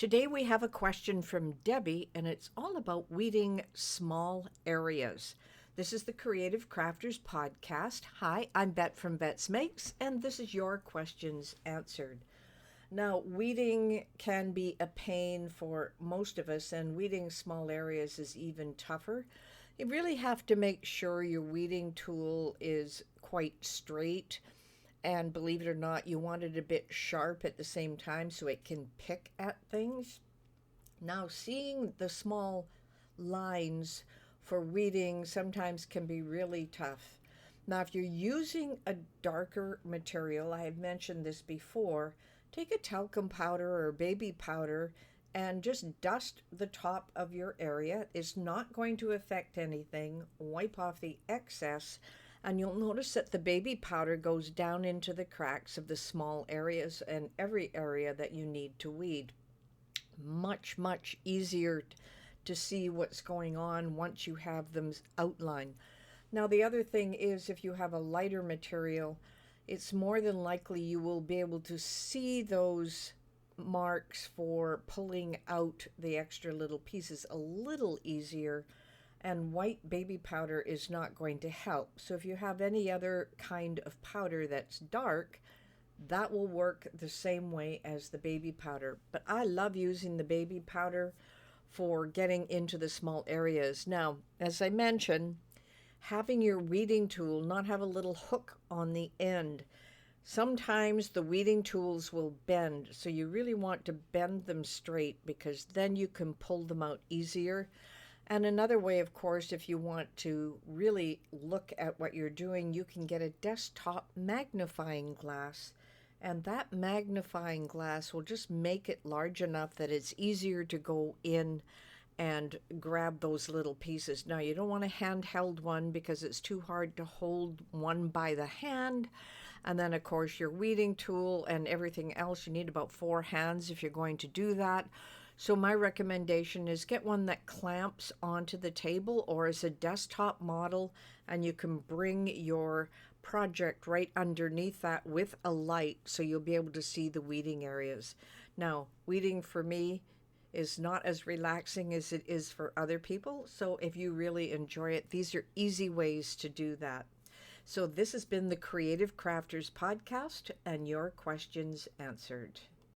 Today we have a question from Debbie, and it's all about weeding small areas. This is the Creative Crafters Podcast. Hi, I'm Bette from Bette's Makes, and this is your questions answered. Now, weeding can be a pain for most of us, and weeding small areas is even tougher. You really have to make sure your weeding tool is quite straight, and believe it or not, you want it a bit sharp at the same time so it can pick at things. Now, seeing the small lines for weeding sometimes can be really tough. Now, if you're using a darker material, I have mentioned this before, take a talcum powder or baby powder and just dust the top of your area. It's not going to affect anything. Wipe off the excess, and you'll notice that the baby powder goes down into the cracks of the small areas and every area that you need to weed. Much easier to see what's going on once you have them outlined. Now, the other thing is, if you have a lighter material, it's more than likely you will be able to see those marks for pulling out the extra little pieces a little easier, and white baby powder is not going to help. So if you have any other kind of powder that's dark, that will work the same way as the baby powder. But I love using the baby powder for getting into the small areas. Now, as I mentioned, having your weeding tool not have a little hook on the end. Sometimes the weeding tools will bend, so you really want to bend them straight because then you can pull them out easier. And another way, of course, if you want to really look at what you're doing, you can get a desktop magnifying glass. And that magnifying glass will just make it large enough that it's easier to go in and grab those little pieces. Now, you don't want a handheld one because it's too hard to hold one by the hand. And then, of course, your weeding tool and everything else, you need about 4 hands if you're going to do that. So my recommendation is get one that clamps onto the table or as a desktop model, and you can bring your project right underneath that with a light so you'll be able to see the weeding areas. Now, weeding for me is not as relaxing as it is for other people, so if you really enjoy it, these are easy ways to do that. So this has been the Creative Crafters Podcast and your questions answered.